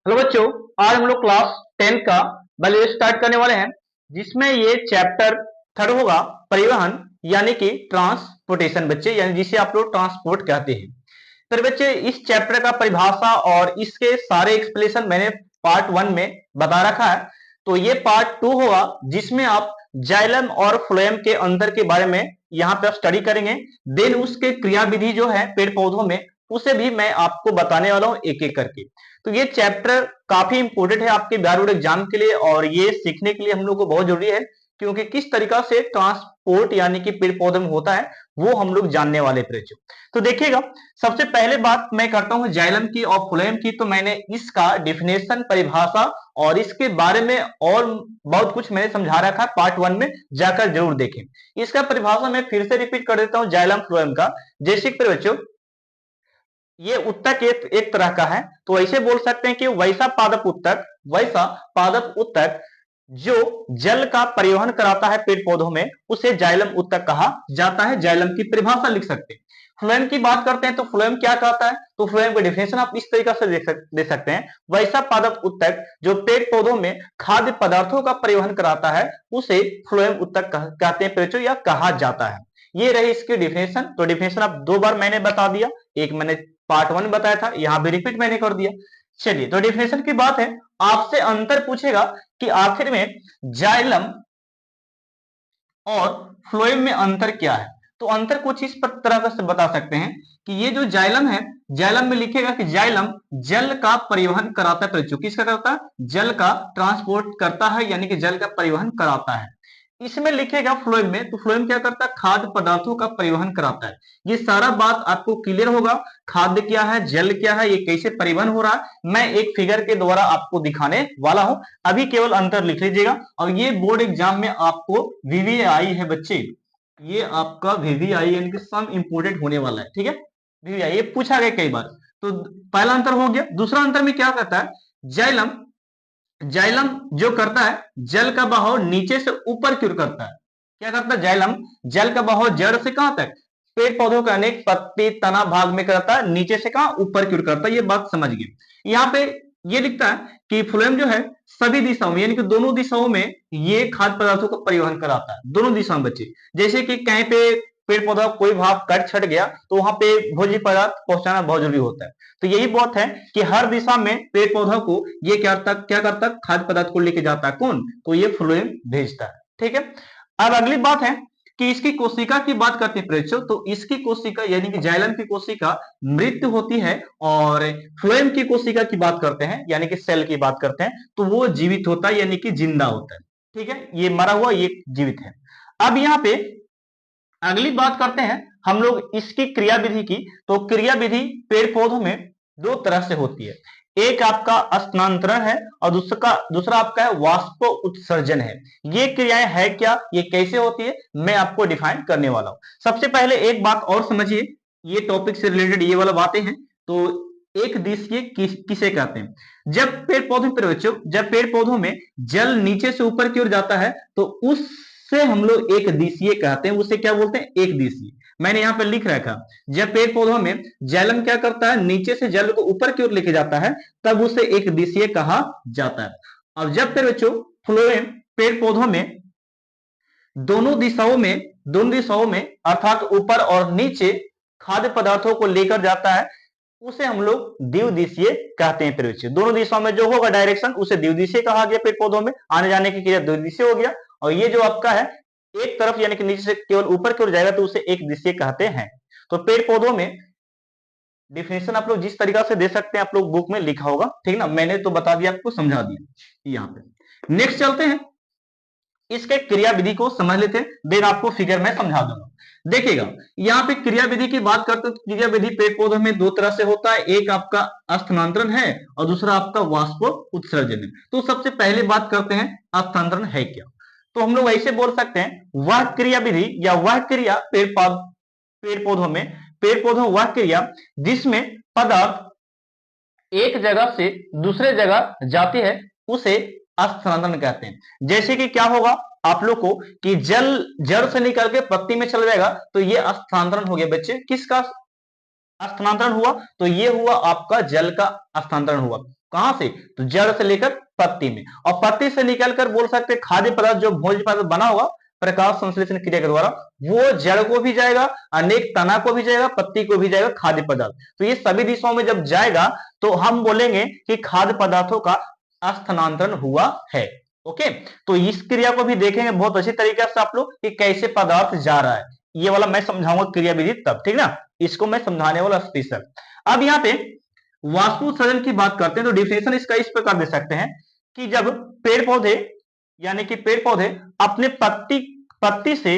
Hello बच्चों, आज हम लोग क्लास 10 का वैल्यू स्टार्ट करने वाले हैं, जिसमें ये चैप्टर थर्ड होगा परिवहन यानी कि ट्रांसपोर्टेशन बच्चे, यानी जिसे आप लोग ट्रांसपोर्ट कहते हैं। तो बच्चे इस चैप्टर का परिभाषा और इसके सारे एक्सप्लेनेशन मैंने पार्ट 1 में बता रखा है। तो ये पार्ट 2 होगा जिसमें आप जाइलम और फ्लोएम के अंतर के बारे में यहाँ पे आप स्टडी करेंगे। देन उसके क्रियाविधि जो है पेड़ पौधों में, उसे भी मैं आपको बताने वाला हूँ एक एक करके। तो ये चैप्टर काफी इंपोर्टेंट है आपके बिहार बोर्ड एग्जाम के लिए, और ये सीखने के लिए हम लोग को बहुत जरूरी है, क्योंकि किस तरीका से ट्रांसपोर्ट यानी कि पेड़ पौधे में होता है वो हम लोग जानने वाले बच्चों। तो देखिएगा, सबसे पहले बात मैं करता हूं जाइलम की और फ्लोएम की। तो मैंने इसका डिफिनेशन, परिभाषा और इसके बारे में और बहुत कुछ मैंने समझा रखा है, पार्ट 1 में जाकर जरूर देखें। इसका परिभाषा मैं फिर से रिपीट कर देता हूं जाइलम फ्लोएम का। जैसे कि बच्चों, ये उत्तक एक तरह का है, तो ऐसे बोल सकते हैं कि वैसा पादप उत्तक जो जल का परिवहन कराता है पेड़ पौधों में, उसे जाइलम उत्तक कहा जाता है। जाइलम की परिभाषा लिख सकते हैं। फ्लोएम की बात करते हैं तो फ्लोएम क्या कहता है, तो फ्लोएम का डिफिनेशन आप इस तरीके से दे सकते हैं। वैसा पादप उत्तक जो पेड़ पौधों में खाद्य पदार्थों का परिवहन कराता है, उसे फ्लोएम उत्तक कहते हैं बच्चों, या कहा जाता है। ये रही इसकी डिफिनेशन। तो डिफिनेशन आप दो बार मैंने बता दिया, एक मैंने पार्ट 1 बताया था, यहां भी रिपीट मैंने कर दिया। चलिए, तो डिफिनेशन की बात है, आपसे अंतर पूछेगा कि आखिर में जाइलम और फ्लोएम में अंतर क्या है। तो अंतर कुछ इस तरह से बता सकते हैं कि ये जो जाइलम है, जाइलम में लिखेगा कि जाइलम जल का परिवहन कराता है। किसका करता है? जल का ट्रांसपोर्ट करता है, यानी कि जल का परिवहन कराता है। इसमें लिखेगा फ्लोएम में, तो फ्लोएम क्या करता है? खाद्य पदार्थों का परिवहन कराता है। ये सारा बात आपको क्लियर होगा, खाद्य क्या है, जल क्या है, ये कैसे परिवहन हो रहा है, मैं एक फिगर के द्वारा आपको दिखाने वाला हूं। अभी केवल अंतर लिख लीजिएगा। और ये बोर्ड एग्जाम में आपको वीवीआई है बच्चे, ये आपका वीवीआई यानी कि सम इंपोर्टेंट होने वाला है। ठीक है, वीवीआई ये पूछा गया कई बार। तो पहला अंतर हो गया। दूसरा अंतर में क्या कहता है? जाइलम जाइलम जो करता है, जल का बहाव नीचे से ऊपर की ओर करता है। क्या करता है जाइलम? जल का बहाव जड़ से कहां तक? पेड़ पौधों के अनेक पत्ती तना भाग में करता है, नीचे से कहां? ऊपर की ओर करता है। ये बात समझ गए। यहाँ पे ये लिखता है कि फ्लोएम जो है सभी दिशाओं में, यानी कि दोनों दिशाओं में ये खाद्य पदार्थों का परिवहन कराता है, दोनों दिशाओं में बच्चे। जैसे कि कहीं पे पेड़ पौधा कोई भाग कट छट गया, तो वहां पे भोज्य पदार्थ पहुंचाना बहुत जरूरी होता है। तो यही बात है कि हर दिशा में पेड़ पौधा को ये क्या करता? खाद्य पदार्थ को लेके जाता है। कौन? तो ये फ्लोएम भेजता है। ठीक है, अब अगली बात है कि इसकी कोशिका की बात करते हैं प्रेक्षक। तो इसकी कोशिका यानी कि जाइलम की कोशिका मृत होती है, और फ्लोएम की कोशिका की बात करते हैं यानी कि सेल की बात करते हैं, तो वो जीवित होता है, यानी कि जिंदा होता है। ठीक है, ये मरा हुआ, ये जीवित है। अब यहाँ पे अगली बात करते हैं हम लोग इसकी क्रियाविधि की। तो क्रियाविधि पेड़ पौधों में दो तरह से होती है। एक आपका स्थानांतरण है, और दूसरा आपका है वाष्प उत्सर्जन है। ये क्रियाएं है क्या, ये कैसे होती है, मैं आपको डिफाइन करने वाला हूं। सबसे पहले एक बात और समझिए, ये टॉपिक से रिलेटेड ये वाला बातें हैं। तो एक दिशीय किसे कहते हैं? जब पेड़ पौधों में जल नीचे से ऊपर की ओर जाता है, तो उससे हम लोग एक दिशीय कहते हैं। उसे क्या बोलते हैं? एक दिशीय। मैंने यहाँ पे लिख रखा, जब पेड़ पौधों में जाइलम क्या करता है? नीचे से जल को ऊपर की ओर लेके जाता है, तब उसे एक दिशीय कहा जाता है। और जब फिर बच्चों फ्लोएम पेड़ पौधों में दोनों दिशाओं में अर्थात ऊपर और नीचे खाद्य पदार्थों को लेकर जाता है, उसे हम लोग द्विदिशीय कहते हैं। फिर बच्चों दोनों दिशाओं में जो होगा डायरेक्शन, उसे द्विदिशीय कहा गया। पेड़ पौधों में आने जाने की क्रिया द्विदिशीय हो गया। और ये जो आपका है एक तरफ यानी कि नीचे से केवल ऊपर की ओर जाएगा, तो उसे एक दिशीय कहते हैं। तो पेड़ पौधों में डिफिनेशन आप लोग जिस तरीका से दे सकते हैं, आप लोग बुक में लिखा होगा। ठीक ना, मैंने तो बता दिया, आपको समझा दिया। यहाँ पे नेक्स्ट चलते हैं, इसके क्रियाविधि को समझ लेते हैं, देन आपको फिगर में समझा दूंगा। देखिएगा, यहाँ पे क्रियाविधि की बात करते हैं तो क्रियाविधि पेड़ पौधों में दो तरह से होता है। एक आपका स्थानांतरण है, और दूसरा आपका वाष्प उत्सर्जन है। तो सबसे पहले बात करते हैं स्थानांतरण है क्या। तो हम लोग ऐसे बोल सकते हैं, वह क्रियाविधि या वह क्रिया पेड़ पौधों वह क्रिया जिसमें पदार्थ एक जगह से दूसरे जगह जाती है, उसे स्थानांतरण कहते हैं। जैसे कि क्या होगा आप लोग को कि जल जड़ से निकल के पत्ती में चला जाएगा, तो ये स्थानांतरण हो गया बच्चे। किसका स्थानांतरण हुआ? तो ये हुआ आपका जल का स्थानांतरण हुआ। कहां से? तो जड़ से लेकर पत्ती में, और पत्ती से निकलकर बोल सकते हैं खाद्य पदार्थ जो भोज्य पदार्थ बना होगा प्रकाश संश्लेषण क्रिया के द्वारा, वो जड़ को भी जाएगा, अनेक तना को भी जाएगा, पत्ती को भी जाएगा खाद्य पदार्थ। तो ये सभी दिशाओं में जब जाएगा तो हम बोलेंगे कि खाद्य पदार्थों का स्थानांतरण हुआ है। ओके, तो इस क्रिया को भी देखेंगे बहुत अच्छी तरीके से आप लोग कि कैसे पदार्थ जा रहा है। ये वाला मैं समझाऊंगा क्रिया विधि तब, ठीक ना, इसको मैं समझाने वाला स्पेशल। अब यहाँ पे वाष्प उत्सर्जन की बात करते हैं तो डिफिनेशन इसका इस प्रकार दे सकते हैं कि जब पेड़ पौधे यानी कि पेड़ पौधे अपने पत्ती से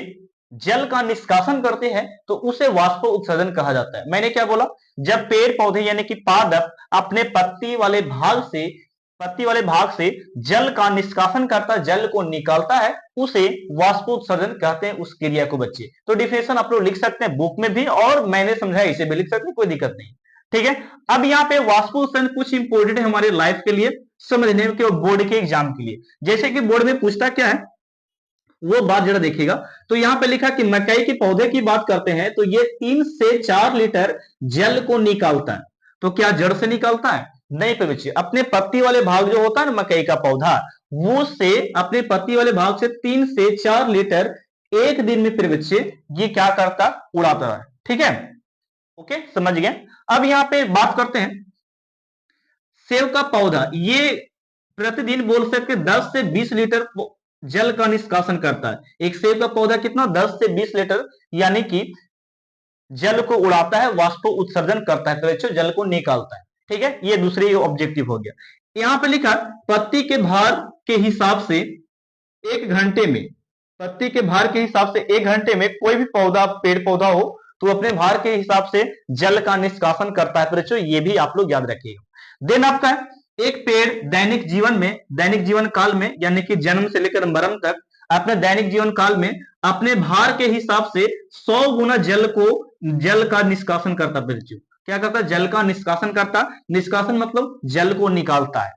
जल का निष्कासन करते हैं तो उसे वाष्प उत्सर्जन कहा जाता है। मैंने क्या बोला? जब पेड़ पौधे यानी कि पादप अपने पत्ती वाले भाग से जल का निष्कासन करता, जल को निकालता है, उसे वाष्पोत्सर्जन कहते हैं उस क्रिया को बच्चे। तो डिफिनेशन आप लोग लिख सकते हैं बुक में भी, और मैंने समझाया इसे भी लिख सकते हैं, कोई दिक्कत नहीं। ठीक है, अब यहाँ पे वाष्पोत्सर्जन कुछ इंपोर्टेंट है हमारे लाइफ के लिए समझने के, बोर्ड के एग्जाम के लिए। जैसे कि बोर्ड में पूछता क्या है वो बात जरा देखिएगा। तो यहाँ पे लिखा कि मकई के पौधे की बात करते हैं तो ये 3 से 4 लीटर जल को निकालता है। तो क्या जड़ से निकालता है? नहीं पे बच्चे, अपने पत्ती वाले भाग जो होता है ना मकई का पौधा, वो से अपने पत्ती वाले भाग से 3 से 4 लीटर एक दिन में फिर बच्चे ये क्या करता? उड़ाता है। ठीक है, ओके, समझ गए। अब यहाँ पे बात करते हैं सेब का पौधा, ये प्रतिदिन बोल सकते 10 से 20 लीटर जल का निष्कासन करता है। एक सेब का पौधा कितना? 10 से 20 लीटर यानी कि जल को उड़ाता है, वाष्प उत्सर्जन करता है, तो जल को निकालता है। ठीक है, ये दूसरी ऑब्जेक्टिव हो गया। यहां पे लिखा पत्ती के भार के हिसाब से 1 घंटे में, पत्ती के भार के हिसाब से 1 घंटे में कोई भी पौधा पेड़ पौधा हो तो अपने भार के हिसाब से जल का निष्कासन करता है। बच्चों ये भी आप लोग याद रखिएगा। देन आपका एक पेड़ दैनिक जीवन काल में यानी कि जन्म से लेकर मरण तक अपने दैनिक जीवन काल में अपने भार के हिसाब से 100 गुना जल का निष्कासन करता। बच्चों क्या करता? जल का निष्कासन करता। निष्कासन मतलब जल को निकालता है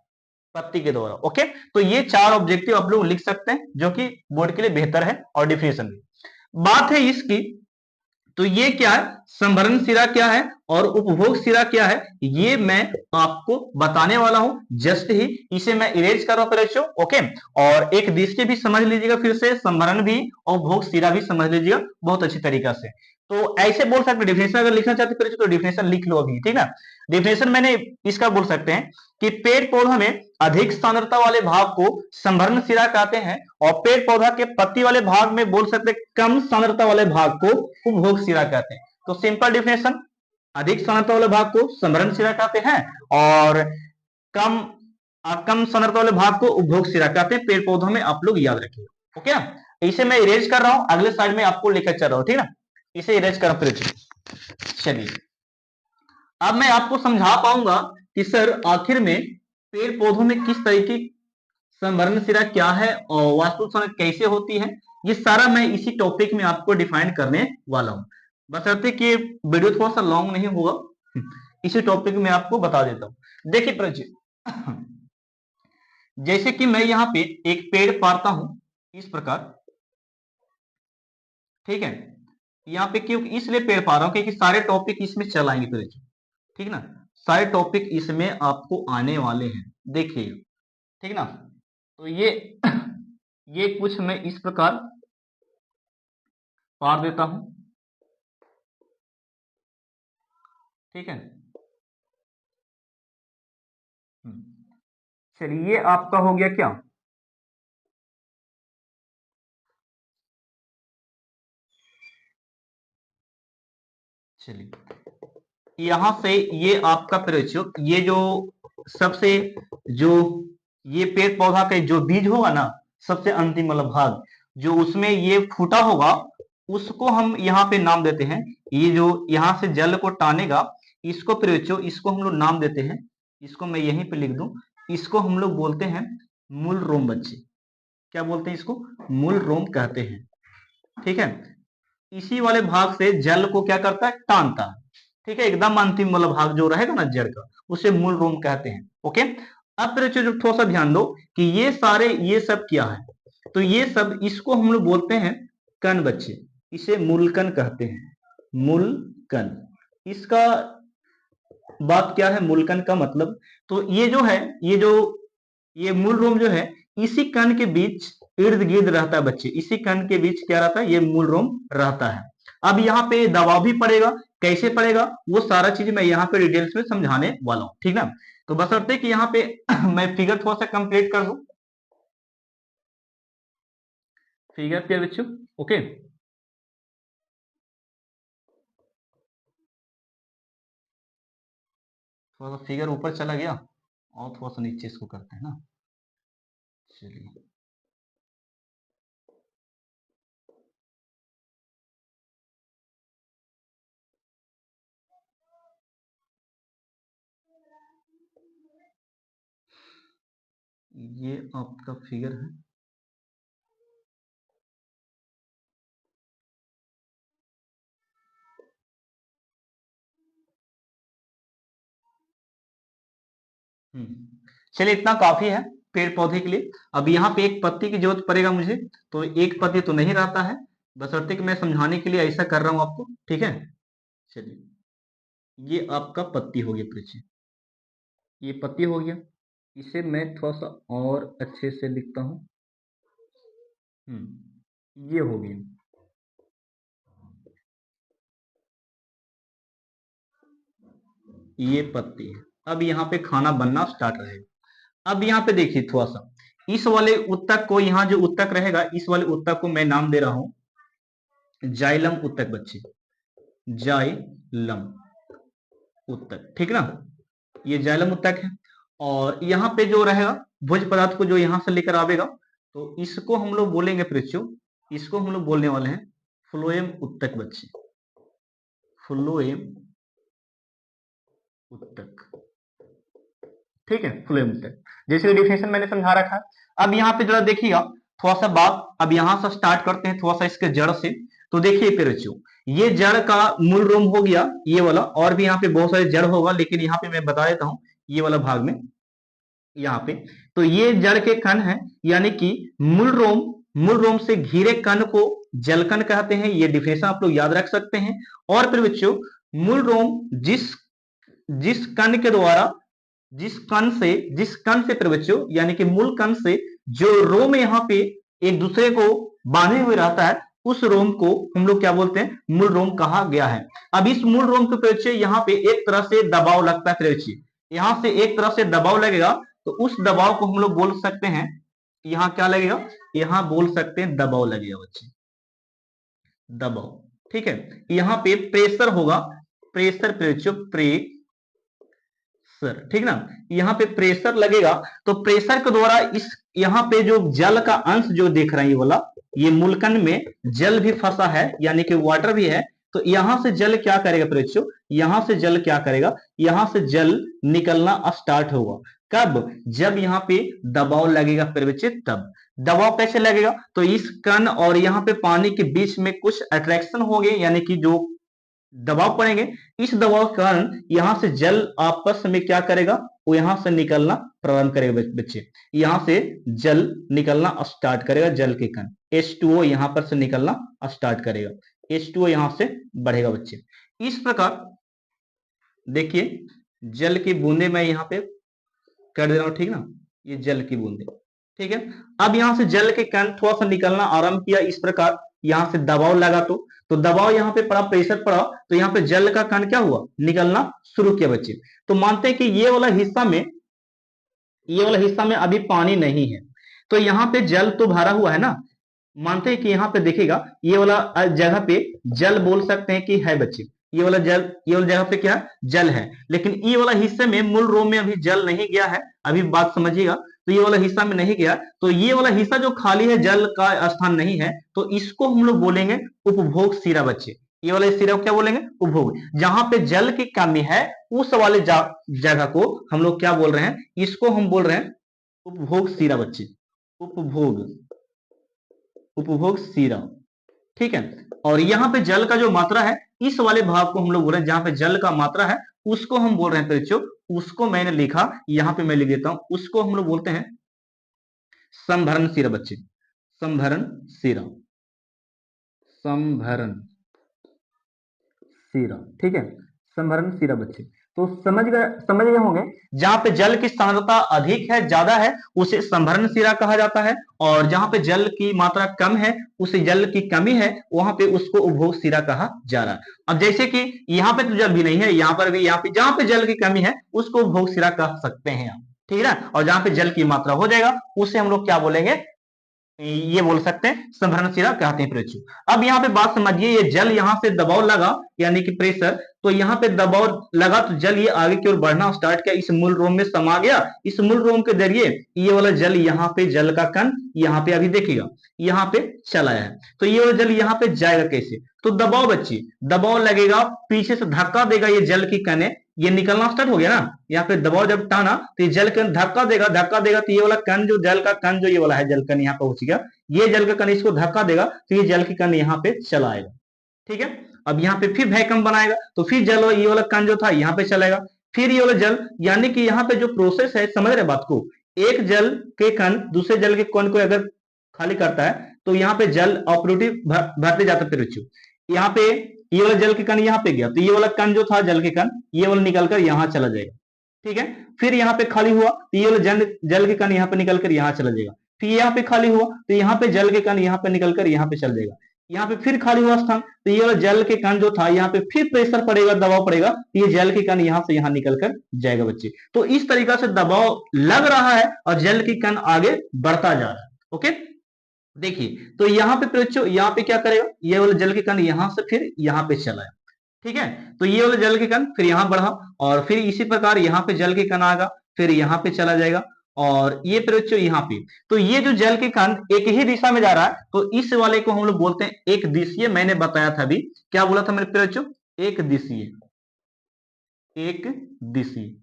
पत्ती के द्वारा। ओके, तो ये 4 ऑब्जेक्टिव आप लोग लिख सकते हैं जो कि बोर्ड के लिए बेहतर है, और डिफिनेशन भी। बात है इसकी, तो ये क्या है? संभरण सिरा क्या है और उपभोग सिरा क्या है, ये मैं आपको बताने वाला हूं जस्ट ही। इसे मैं इरेज कर रहा हूं बच्चों। ओके, और एक दृष्टि भी समझ लीजिएगा, फिर से संभरण भी और उपभोग सिरा भी समझ लीजिएगा बहुत अच्छी तरीका से। तो ऐसे बोल सकते डिफिनेशन अगर लिखना चाहते तो डिफिनेशन लिख लो अभी, ठीक ना। डिफिनेशन मैंने इसका बोल सकते हैं कि पेड़ पौधा में अधिक सांद्रता वाले भाग को संभरण सिरा कहते हैं, और पेड़ पौधा के पत्ती वाले भाग में बोल सकते हैं कम सांद्रता वाले भाग को उपभोग सिरा कहते हैं। तो सिंपल डिफिनेशन, अधिक सांद्रता वाले भाग को संभरण सिरा कहते हैं और कम सांद्रता वाले भाग को उपभोग सिरा कहते हैं। पेड़ पौधों में आप लोग याद रखिए। ओके, इसे मैं इरेज कर रहा हूं, अगले साइड में आपको लेकर चल रहा हूं, ठीक ना। इसे इरेज कर, चलिए अब मैं आपको समझा पाऊंगा कि सर आखिर में पेड़ पौधों में किस तरीके संवरण सिरा क्या है और वास्तुसंरचना कैसे होती है, ये सारा मैं इसी टॉपिक में आपको डिफाइन करने वाला हूं। बशर्ते कि वीडियो थोड़ा सा लॉन्ग नहीं होगा, इसी टॉपिक में आपको बता देता हूं। देखिए परिचय, जैसे कि मैं यहाँ पे एक पेड़ पाड़ता हूं इस प्रकार, ठीक है। यहाँ पे क्यों इसलिए पेड़ पा रहा हूं क्योंकि सारे टॉपिक इसमें चलाएंगे परिचय, ठीक ना। सारे टॉपिक इसमें आपको आने वाले हैं, देखिए, ठीक ना। तो ये कुछ मैं इस प्रकार पार देता हूं, ठीक है। चलिए ये आपका हो गया क्या? चलिए यहां से ये आपका परिचय, ये जो सबसे जो ये पेड़ पौधा का जो बीज होगा ना, सबसे अंतिम वाला भाग जो उसमें ये फूटा होगा, उसको हम यहाँ पे नाम देते हैं। ये जो यहाँ से जल को टानेगा, इसको परिचय, इसको हम लोग नाम देते हैं, इसको मैं यहीं पे लिख दूं, इसको हम लोग बोलते हैं मूल रोम। बच्चे क्या बोलते हैं इसको? मूल रोम कहते हैं, ठीक है। इसी वाले भाग से जल को क्या करता है? टानता है, ठीक है। एकदम अंतिम वाला भाग जो रहेगा ना जड़ का, उसे मूल रोम कहते हैं। ओके, अब बच्चों जो थोड़ा सा ध्यान दो कि ये सब क्या है, तो ये सब इसको हम लोग बोलते हैं कण। बच्चे इसे मूलकण कहते हैं, मूलकण। इसका बात क्या है मूलकण का मतलब। तो ये जो है, ये मूल रोम जो है इसी कण के बीच इर्द गिर्द रहता है बच्चे, इसी कण के बीच क्या रहता है, ये मूल रोम रहता है। अब यहाँ पे दबाव भी पड़ेगा, कैसे पड़ेगा वो सारा चीज मैं यहाँ पे डिटेल्स में समझाने वाला हूँ, ठीक ना। तो बशर्ते कि यहाँ पे मैं फिगर थोड़ा सा कंप्लीट कर दूं। फिगर क्लियर बच्चों, ओके। थोड़ा सा फिगर ऊपर चला गया और थोड़ा सा नीचे इसको करते हैं ना, चलिए। ये आपका फिगर है, चलिए इतना काफी है पेड़ पौधे के लिए। अब यहाँ पे एक पत्ती की जरूरत पड़ेगा मुझे, तो एक पत्ती तो नहीं रहता है, बशर्ते कि मैं समझाने के लिए ऐसा कर रहा हूँ आपको, ठीक है। चलिए ये आपका पत्ती हो गया पीछे, ये पत्ती हो गया, इसे मैं थोड़ा सा और अच्छे से लिखता हूँ। ये हो गया, ये पत्ती है। अब यहाँ पे खाना बनना स्टार्ट रहेगा। अब यहाँ पे देखिए थोड़ा सा, इस वाले उत्तक को, यहाँ जो उत्तक रहेगा इस वाले उत्तक को मैं नाम दे रहा हूं जाइलम उत्तक बच्चे, जाइलम उत्तक, ठीक ना। ये जाइलम उत्तक है। और यहाँ पे जो रहेगा भोज पदार्थ को जो यहाँ से लेकर आवेगा, तो इसको हम लोग बोलेंगे बच्चों, इसको हम लोग बोलने वाले हैं फ्लोएम उत्तक बच्चे, फ्लोएम उत्तक, ठीक है। फ्लोएम उत्तक जैसे डिफिनेशन मैंने समझा रखा है। अब यहाँ पे जरा देखिएगा थोड़ा सा बात, अब यहाँ से स्टार्ट करते हैं थोड़ा सा इसके जड़ से। तो देखिए फिर बच्चों, ये जड़ का मूल रोम हो गया ये वाला, और भी यहाँ पे बहुत सारे जड़ होगा, लेकिन यहाँ पे मैं बता देता हूँ ये वाला भाग में, यहाँ पे। तो ये जड़ के कण है, यानी कि मूल रोम से घिरे कण को जलकण कहते हैं, ये डिफिनेशन आप लोग याद रख सकते हैं। और फिर बच्चों मूल रोम जिस जिस कण के द्वारा, जिस कण से फिर बच्चों यानी कि मूल कण से जो रोम यहाँ पे एक दूसरे को बांधे हुए रहता है, उस रोम को हम लोग क्या बोलते हैं, मूल रोम कहा गया है। अब इस मूल रोम के पीछे यहाँ पे एक तरह से दबाव लगता है, यहाँ से एक तरह से दबाव लगेगा, तो उस दबाव को हम लोग बोल सकते हैं, यहाँ क्या लगेगा, यहाँ बोल सकते हैं दबाव लगेगा बच्चे, दबाव, ठीक है। यहाँ पे प्रेशर होगा, प्रेशर प्रेशर, ठीक ना। यहाँ पे प्रेशर लगेगा, तो प्रेशर के द्वारा इस यहाँ पे जो जल का अंश जो देख रहे हैं ये वाला, ये मूलकण में जल भी फंसा है, यानी कि वाटर भी है। तो यहां से जल क्या करेगा बच्चों, यहां से जल क्या करेगा, यहां से जल निकलना स्टार्ट होगा। कब, जब यहाँ पे दबाव लगेगा फिर बच्चे, तब। दबाव कैसे लगेगा, तो इस कण और यहाँ पे पानी के बीच में कुछ अट्रैक्शन हो गए, यानी कि जो दबाव पड़ेंगे, इस दबाव के कारण यहां से जल आपस में क्या करेगा, वो यहां से निकलना प्रारंभ करेगा बच्चे, यहां से जल निकलना स्टार्ट करेगा, जल के कण H2O यहां पर से निकलना स्टार्ट करेगा, H2O यहां से बढ़ेगा बच्चे। इस प्रकार देखिए जल की बूंदे मैं यहाँ पे कर दे रहा हूं, ठीक ना, ये जल की बूंदे, ठीक है। अब यहां से जल के कण थोड़ा सा निकलना आरंभ किया, इस प्रकार यहां से दबाव लगा, तो दबाव यहाँ पे पड़ा, प्रेशर पड़ा, तो यहाँ पे जल का कण क्या हुआ, निकलना शुरू किया बच्चे। तो मानते हैं कि ये वाला हिस्सा में अभी पानी नहीं है, तो यहाँ पे जल तो भरा हुआ है ना। मानते हैं कि यहाँ पे देखिएगा ये वाला जगह पे जल बोल सकते हैं कि है बच्चे, ये वाला जल, ये वाला जगह पे क्या है, जल है। लेकिन ये वाला हिस्से में मूल रोम में अभी जल नहीं गया है, अभी बात समझिएगा। तो ये वाला हिस्सा में नहीं गया, तो ये वाला हिस्सा जो खाली है, जल का स्थान नहीं है, तो इसको हम लोग बोलेंगे उपभोग सिरा बच्चे। ये वाले सिरा को क्या बोलेंगे, उपभोग। जहां पे जल की कमी है उस वाले जगह को हम लोग क्या बोल रहे हैं, इसको हम बोल रहे हैं उपभोग सिरा बच्चे, उपभोग, उपभोग सिरा, ठीक है। और यहाँ पे जल का जो मात्रा है, इस वाले भाग को हम लोग बोल रहे हैं, जहां पे जल का मात्रा है उसको हम बोल रहे हैं बच्चों, उसको मैंने लिखा यहाँ पे मैं लिख देता हूं, उसको हम लोग बोलते हैं संभरण सिरा बच्चे, संभरण सिरा, संभरण सिरा, ठीक है, संभरण सिरा बच्चे। तो समझ गए होंगे, जहां पे जल की सांद्रता अधिक है, ज्यादा है, उसे संभरण शिरा कहा जाता है, और जहां पे जल की मात्रा कम है, उसे जल की कमी है, वहां पे उसको उपभोग शिरा कहा जा रहा है। अब जैसे कि यहाँ पे तो जल भी नहीं है, यहाँ पर भी, यहाँ पे जहां पे जल की कमी है उसको उपभोग शिरा कह सकते हैं आप, ठीक है ना। और जहां पे जल की मात्रा हो जाएगा उसे हम लोग क्या बोलेंगे, ये बोल सकते हैं संभरण शिरा कहते हैं प्रचु। अब यहाँ पे बात समझिए, ये जल यहाँ से दबाव लगा यानी कि प्रेशर, तो यहाँ पे दबाव लगा तो जल ये आगे की ओर बढ़ना स्टार्ट किया, इस मूल रोम में समा गया, इस मूल रोम के जरिए ये वाला जल यहाँ पे, जल का कण यहाँ पे अभी देखिएगा यहाँ पे चला है, तो ये वाला जल यहाँ पे जाएगा कैसे, तो दबाव बच्चे, दबाव लगेगा, पीछे से धक्का देगा ये जल की कण, ये निकलना स्टार्ट हो गया ना, यहाँ पे दबाव जब टाना तो ये जल कण धक्का देगा, तो ये वाला कण, जो जल का कण जो ये वाला है जल कण यहाँ पे पहुंच गया, ये जल का कण इसको धक्का देगा तो ये जल की कण यहाँ पे चला आएगा, ठीक है। अब यहाँ पे फिर वैक्यूम बनाएगा तो फिर जल, ये वाला कण जो था यहाँ पे चलेगा, फिर ये वाला जल, यानी कि यहाँ पे जो प्रोसेस है, समझ रहे बात को, एक जल के कण दूसरे जल के कण को अगर खाली करता है तो यहाँ पे जल ऑपरेटिव भरते जाता है, यहाँ पे ये वाला जल के कण यहाँ पे गया तो ये वाला कण जो था जल के कण, ये वाला निकलकर यहाँ चला जाएगा, ठीक है। फिर यहाँ पे खाली हुआ तो ये वाला जल के कण यहाँ पे निकलकर यहाँ चला जाएगा, फिर यहाँ पे खाली हुआ तो यहाँ पे जल के कण यहाँ पे निकलकर यहाँ पे चल जाएगा, यहाँ पे फिर खाली हुआ स्थान तो ये वाला जल के कण जो था यहाँ पे फिर प्रेशर पड़ेगा, दबाव पड़ेगा, तो ये जल के कण यहाँ से यहाँ निकल कर जाएगा बच्चे। तो इस तरीका से दबाव लग रहा है और जल की कण आगे बढ़ता जा रहा है, ओके। देखिए तो यहाँ पे प्रचो, यहाँ पे क्या करेगा, ये वाला जल के कण यहाँ से फिर यहाँ पे चला है, ठीक है। तो ये वाला जल के कण फिर यहाँ बढ़ा और फिर इसी प्रकार यहाँ पे जल के कण आएगा, फिर यहाँ पे चला जाएगा, और ये प्रचो यहाँ पे, तो ये जो जल के कण एक ही दिशा में जा रहा है, तो इस वाले को हम लोग बोलते हैं एक दिशीय। मैंने बताया था अभी, क्या बोला था मेरे प्रचो, एक दिशीय, एक दिशीय,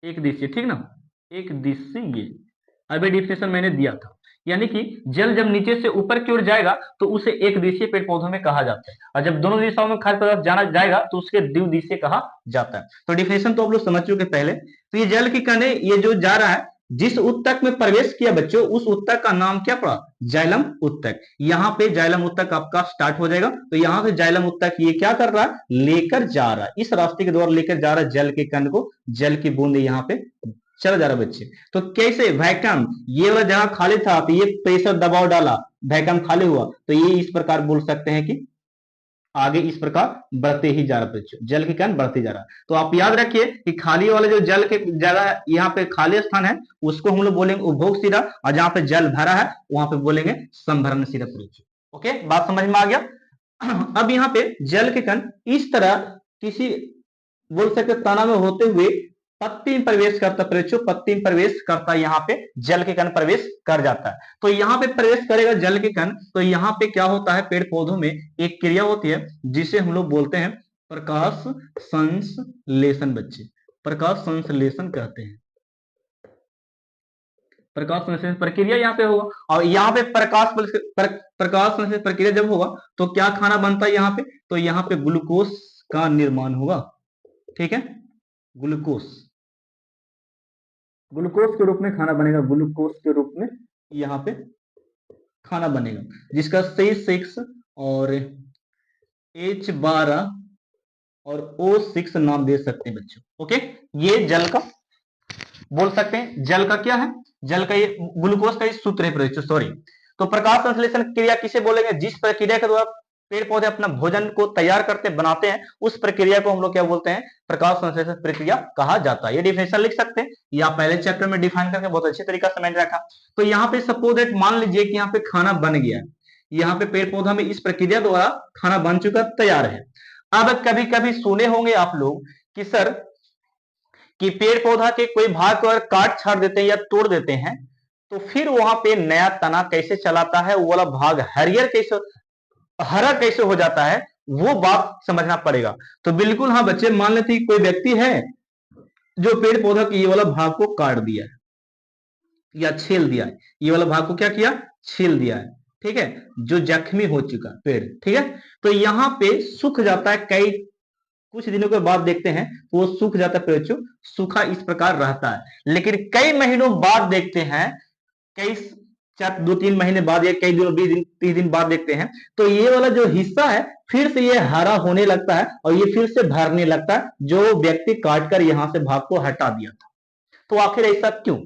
एक दिशीय, ठीक ना, एक दिशीय, अभी डिफिनेशन मैंने दिया था। यानी कि जल जब नीचे से ऊपर की ओर जाएगा तो उसे एक दिशीय पेड़ पौधों में कहा जाता है, और जब दोनों दिशाओं में खाद्य पदार्थ जाना जाएगा तो उसके द्विदिशीय कहा जाता है। तो डिफिनेशन तो आप लोग समझ चुके पहले। तो ये जल की कण, ये जो जा रहा है, जिस उत्तक में प्रवेश किया बच्चों, उस उत्तक का नाम क्या पड़ा, जाइलम उत्तक। यहाँ पे जाइलम उत्तक आपका स्टार्ट हो जाएगा, तो यहाँ से जाइलम उत्तक ये क्या कर रहा है, लेकर जा रहा है, इस रास्ते के द्वारा लेकर जा रहा है जल के कण को, जल की बूंद यहाँ पे चला जा रहा बच्चे। तो कैसे, वैक्यूम, ये वाला जहां खाली था तो ये प्रेशर दबाव डाला, वैक्यूम खाली हुआ, तो ये इस प्रकार बोल सकते हैं कि आगे इस प्रकार बढ़ते ही जा रहा बच्चों, जल के कण बढ़ते जा रहा। तो आप याद रखिए कि खाली वाले जो जल के जगह यहाँ पे खाली स्थान है उसको हम लोग बोलेंगे उपभोग शिरा, और जहां पे जल भरा है वहां पे बोलेंगे संभरण शिरा बच्चों। ओके, बात समझ में आ गया। अब यहाँ पे जल के कण इस तरह किसी बोल सकते तना में होते हुए पत्ती में प्रवेश करता, पत्ती में प्रवेश करता, यहाँ पे जल के कण प्रवेश कर जाता है। तो यहाँ पे प्रवेश करेगा जल के कण, तो यहाँ पे क्या होता है, पेड़ पौधों में एक क्रिया होती है जिसे हम लोग बोलते हैं प्रकाश संश्लेषण बच्चे, प्रकाश संश्लेषण कहते हैं। प्रकाश संश्लेषण प्रक्रिया यहाँ पे होगा, और यहाँ पे प्रकाश संश्लेषण प्रक्रिया जब होगा तो क्या खाना बनता है यहाँ पे, तो यहाँ पे ग्लूकोज का निर्माण होगा, ठीक है, ग्लूकोज, ग्लूकोज के रूप में खाना बनेगा, ग्लूकोज के रूप में यहाँ पे खाना बनेगा, जिसका C6 और H12 और O6 नाम दे सकते हैं बच्चों। ओके, ये जल का बोल सकते हैं, जल का क्या है, जल का ये ग्लूकोज का सूत्र है बच्चों, सॉरी। तो प्रकाश संश्लेषण क्रिया किसे बोलेंगे, जिस प्रक्रिया के द्वारा पेड़ पौधे अपना भोजन को तैयार करते बनाते हैं, उस प्रक्रिया को हम लोग क्या बोलते हैं, प्रकाश संश्लेषण प्रक्रिया कहा जाता है। ये डिफिनेशन लिख सकते हैं, या पहले चैप्टर में डिफाइन करके बहुत अच्छे तरीका से मैंने रखा। तो यहाँ पे सपोज दैट मान लीजिए कि यहाँ पे खाना बन गया है, यहाँ पे पेड़ पौधा में इस प्रक्रिया द्वारा खाना बन चुका तैयार है। अब कभी कभी सुने होंगे आप लोग कि सर कि पेड़ पौधा के कोई भाग को अगर काट छाड़ देते हैं या तोड़ देते हैं तो फिर वहां पे नया तना कैसे चलाता है, वो वाला भाग हरा कैसे हो जाता है, वो बात समझना पड़ेगा। तो बिल्कुल हाँ बच्चे, मान लेते कोई व्यक्ति है जो पेड़ पौधा के ये वाला भाग को काट दिया है या छील दिया है, ये वाला भाग को क्या किया, छील दिया है, ठीक है, जो जख्मी हो चुका पेड़, ठीक है। तो यहाँ पे सूख जाता है, कई कुछ दिनों के बाद देखते हैं तो वो सूख जाता है पेड़, सूखा इस प्रकार रहता है। लेकिन कई महीनों बाद देखते हैं, कई शायद 2-3 महीने बाद या कई दिनों 20 दिन 30 दिन बाद देखते हैं तो ये वाला जो हिस्सा है फिर से ये हरा होने लगता है और ये फिर से भरने लगता है, जो व्यक्ति काटकर यहां से भाग को हटा दिया था। तो आखिर ऐसा क्यों?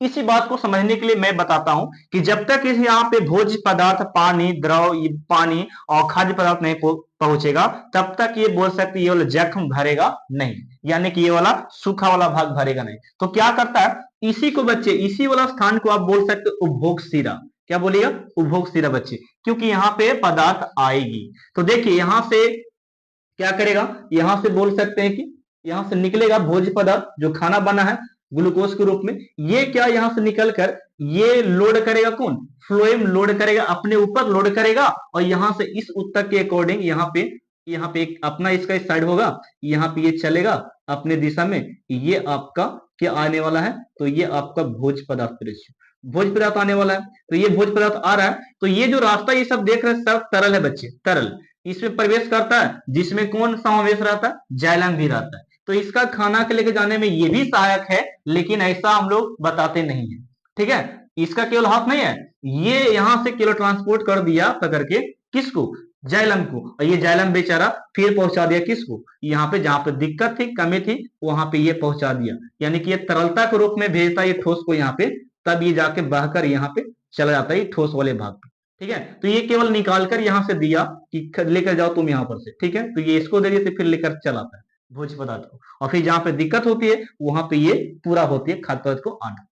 इसी बात को समझने के लिए मैं बताता हूं कि जब तक इस यहाँ पे भोज्य पदार्थ पानी द्रव पानी और खाद्य पदार्थ नहीं पहुंचेगा तब तक ये बोल सकते ये वाला जख्म भरेगा नहीं, यानी कि ये वाला सूखा वाला भाग भरेगा नहीं। तो क्या करता है, इसी को बच्चे इसी वाला स्थान को आप बोल सकते उपभोग शिरा। क्या बोलिएगा? उपभोग शिरा बच्चे, क्योंकि यहाँ पे पदार्थ आएगी। तो देखिए यहां से क्या करेगा, यहां से बोल सकते हैं कि यहां से निकलेगा भोज्य पदार्थ जो खाना बना है ग्लूकोज के रूप में, ये क्या यहां से निकलकर ये लोड करेगा, कौन? फ्लोएम लोड करेगा, अपने ऊपर लोड करेगा और यहां से इस उत्तक के अकॉर्डिंग यहाँ पे एक अपना इसका इस साइड होगा, यहाँ पे ये चलेगा अपने दिशा में, ये आपका क्या आने वाला है, तो ये आपका भोज्य पदार्थ रेशियो भोज्य पदार्थ आने वाला है। तो ये भोज्य पदार्थ आ रहा है, तो ये जो रास्ता ये सब देख रहे हैं सब तरल है बच्चे, तरल इसमें प्रवेश करता है, जिसमें कौन समावेश रहता है? जाइलम भी रहता है। तो इसका खाना के लेके जाने में ये भी सहायक है, लेकिन ऐसा हम लोग बताते नहीं है। ठीक है, इसका केवल हाथ नहीं है, ये यहां से केवल ट्रांसपोर्ट कर दिया पकड़ के किसको? जाइलम को, और ये जाइलम बेचारा फिर पहुंचा दिया किसको? यहाँ पे जहां पे दिक्कत थी कमी थी वहां पे ये पहुंचा दिया, यानी कि ये तरलता के रूप में भेजता है ये ठोस को यहाँ पे, तब ये जाके बहकर यहाँ पे चला जाता है ठोस वाले भाग पे। ठीक है, तो ये केवल निकालकर यहां से दिया कि लेकर जाओ तुम यहां पर से। ठीक है, तो ये इसको दे दिए फिर लेकर चलाता है भोज्य पदार्थ को, और फिर जहां पे दिक्कत होती है वहां पे ये पूरा होती है खाद्य पदार्थ को आना।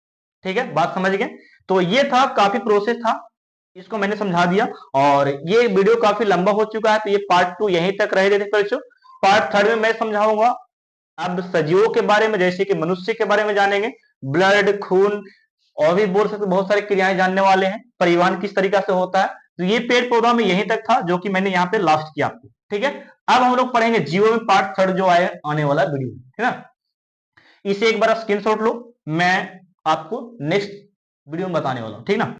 ठीक है, बात समझ गए? तो ये था, काफी प्रोसेस था, इसको मैंने समझा दिया। और ये वीडियो काफी लंबा हो चुका है, तो ये पार्ट 2 यहीं तक रह देते बच्चों। पार्ट 3 में मैं समझाऊंगा अब सजीवों के बारे में, जैसे कि मनुष्य के बारे में जानेंगे, ब्लड खून और भी बोल सकते बहुत सारी क्रियाएं जानने वाले हैं, परिवहन किस तरीका से होता है। तो ये पेड़ पौधा में यहीं तक था जो कि मैंने यहाँ पे लास्ट किया आपको। ठीक है, अब हम लोग पढ़ेंगे जीवो में पार्ट 3 जो आए आने वाला वीडियो, है ना। इसे एक बार स्क्रीनशॉट लो, मैं आपको नेक्स्ट वीडियो में बताने वाला हूँ, ठीक ना।